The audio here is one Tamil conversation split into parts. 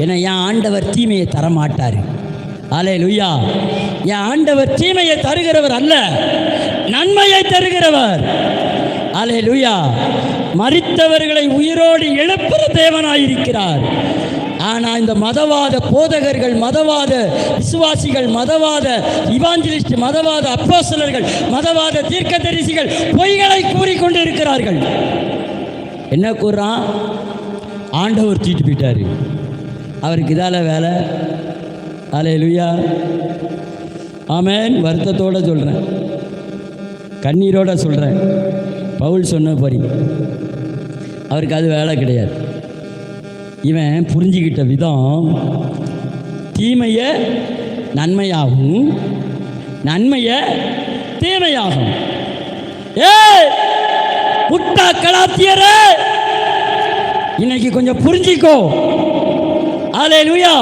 ஏன்னா என் ஆண்டவர் தீமையை தரமாட்டார். அல்லேலூயா. என் ஆண்டவர் தீமையை தருகிறவர் அல்ல, நன்மையை தருகிறவர். அல்லேலூயா. மரித்தவர்களை உயிரோடு எழுப்புற தேவனாயிருக்கிறார். ஆனால் இந்த மதவாத போதகர்கள், மதவாத விசுவாசிகள், மதவாத இவாஞ்சலிஸ்ட், மதவாத அப்போஸ்தலர்கள், மதவாத தீர்க்கதரிசிகள் பொய்களை கூறிக்கொண்டு இருக்கிறார்கள். என்ன கூறான்? ஆண்டவர் தூக்கிட்டு போயிட்டாரு, அவருக்கு இதால வேலை. அல்லேலூயா. ஆமென். வருத்தத்தோடு சொல்கிறேன், கண்ணீரோட சொல்கிறேன். பவுல் சொன்ன படி அவருக்கு அது வேலை கிடையாது. இவன் புரிஞ்சுக்கிட்ட விதம் தீமையை நன்மையாகும், நன்மையை தீமையாகும். முட்டா கலாத்தியரே, இன்னைக்கு கொஞ்சம் புரிஞ்சிக்கோ. அல்லேலூயா.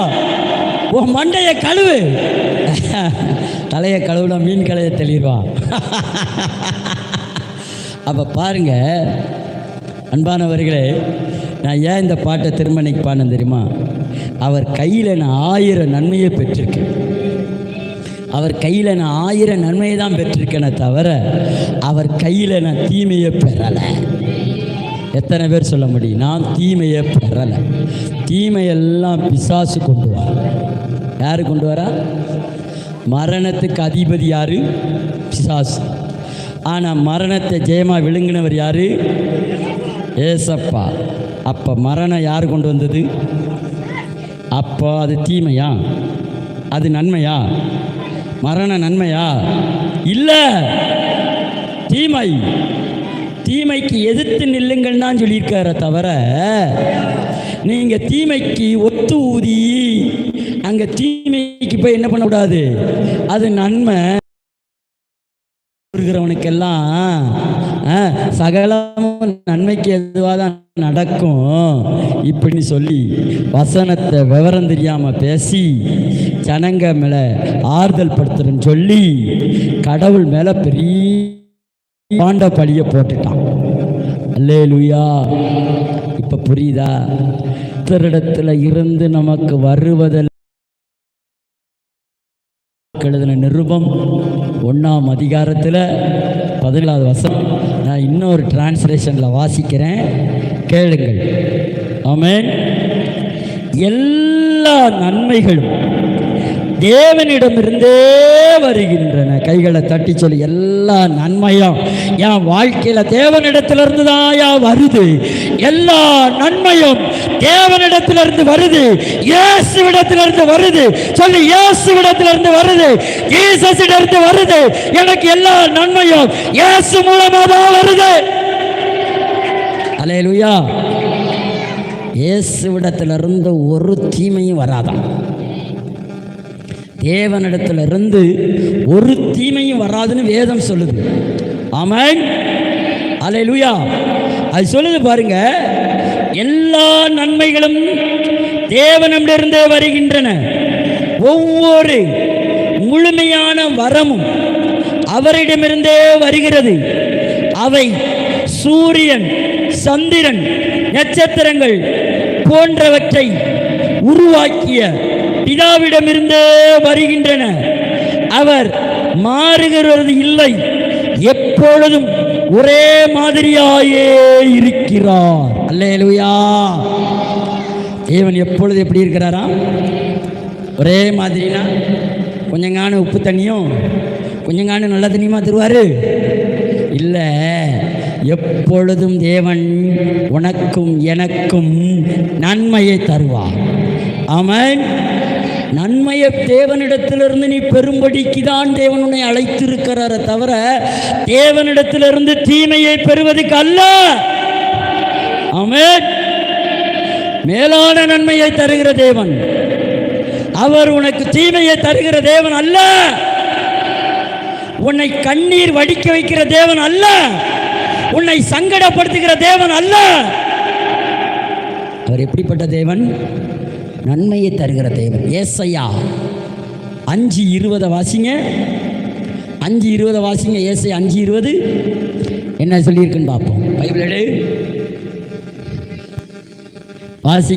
உன் மண்டையை கழுவு. தலையை கழுவுனா மீன் கலையை தெளிவான். அப்போ பாருங்க அன்பானவர்களே, நான் ஏன் இந்த பாட்டை திருமணிக்கு பாடினேன் தெரியுமா? அவர் கையில் நான் 1000 நன்மையை பெற்றிருக்கேன். அவர் கையில் நான் 1000 நன்மையை தான் பெற்றிருக்கேனே தவிர அவர் கையில் நான் தீமையை பெறலை. எத்தனை பேர் சொல்ல முடியும்? நான் தீமையை பெறலை. தீமையெல்லாம் பிசாசு கொண்டு வர. யாரு கொண்டு வரா? மரணத்துக்கு அதிபதி யாரு? பிசாசு. ஆனால் மரணத்தை ஜெயமாக விழுங்கினவர் யாரு? ஏசப்பா. அப்போ மரணம் யார் கொண்டு வந்தது? அப்போ அது தீமையா? அது நன்மையா? மரணம் நன்மையா? இல்லை, தீமை. தீமைக்கு எதிர்த்து நில்லுங்கள் தான் சொல்லியிருக்கார தவிர நீங்கள் தீமைக்கு ஒத்து ஊதி அங்கே தீமைக்கு போய் என்ன பண்ணக்கூடாது. அது நன்மை. இருக்கிறவனுக்கெல்லாம் சகலமும் நன்மைக்கு எதுவாக தான் நடக்கும் இப்படின்னு சொல்லி வசனத்தை விவரம் தெரியாமல் பேசி ஜனங்க மேலே ஆறுதல் படுத்துறேன்னு சொல்லி கடவுள் மேலே பெரிய பாண்ட பழியை போட்டுட்டான். அல்லேலூயா. இப்போ புரியுதா? இடத்துல இருந்து நமக்கு வருவதில் எழுதின நிருபம் 1ஆம் அதிகாரத்தில் 17வது வசனம். நான் இன்னொரு டிரான்ஸ்லேஷனில் வாசிக்கிறேன், கேளுங்கள். ஆமென். எல்லா நன்மைகளும் தேவனிடமிருந்தே வருகின்றன. கைகளை தட்டி சொல்லி, எல்லா நன்மையும் என் வாழ்க்கையில் தேவனிடத்திலிருந்து தான் வருது. எல்லா நன்மையும் தேவனிடத்திலிருந்து வருது, இயேசுவிடத்திலிருந்து வருது. சொல்லி, இயேசுவிடத்திலிருந்து வருது, ஜீசஸிடமிருந்து வருது. எனக்கு எல்லா நன்மையும் இயேசு மூலமாக தான் வருது. அல்லேலூயா. இயேசுவிடத்திலிருந்து ஒரு தீமையும் வராதான். தேவனிடத்திலிருந்து ஒரு தீமையும் வராதுன்னு வேதம் சொல்லுது. ஆமென். அல்லேலூயா. அது சொல்லுது பாருங்க, எல்லா நன்மைகளும் தேவனிடமிருந்தே வருகின்றன. ஒவ்வொரு முழுமையான வரமும் அவரிடமிருந்தே வருகிறது. அவை சூரியன், சந்திரன், நட்சத்திரங்கள் போன்றவற்றை உருவாக்கிய பிதாவிடமிருந்தே வருகின்றன. அவர் மாறுகிறது இல்லை, எப்பொழுதும் ஒரே மாதிரியாயே இருக்கிறார். அல்லேலூயா. தேவன் எப்பொழுது எப்படி இருக்கிறாரா? ஒரே மாதிரினா கொஞ்சங்கான உப்பு தண்ணியும் கொஞ்சங்கான நல்ல தண்ணியுமா தருவார்? இல்லை, எப்பொழுதும் தேவன் உனக்கும் எனக்கும் நன்மையை தருவார். ஆமென். நன்மையை தேவனிடத்திலிருந்து நீ பெறும்படிக்கு தான் தேவன் உன்னை அழைத்திருக்கிறார தவிர தேவனிடத்திலிருந்து தீமையை பெறுவதற்கு அல்ல. ஆமென். மேலான நன்மையை தருகிற தேவன் அவர், உனக்கு தீமையை தருகிற தேவன் அல்ல. உன்னை கண்ணீர் வடிக்க வைக்கிற தேவன் அல்ல. உன்னை சங்கடப்படுத்துகிற தேவன் அல்ல. அவர் எப்படிப்பட்ட தேவன்? நன்மையை தருகிற தேவன். ஏசாயா 5:20 வாசிங்க. 5:20 வாசிங்க. ஏசாயா 5:20 என்ன சொல்லியிருக்குன்னு பார்ப்போம். பைபிள் எடு, வாசி.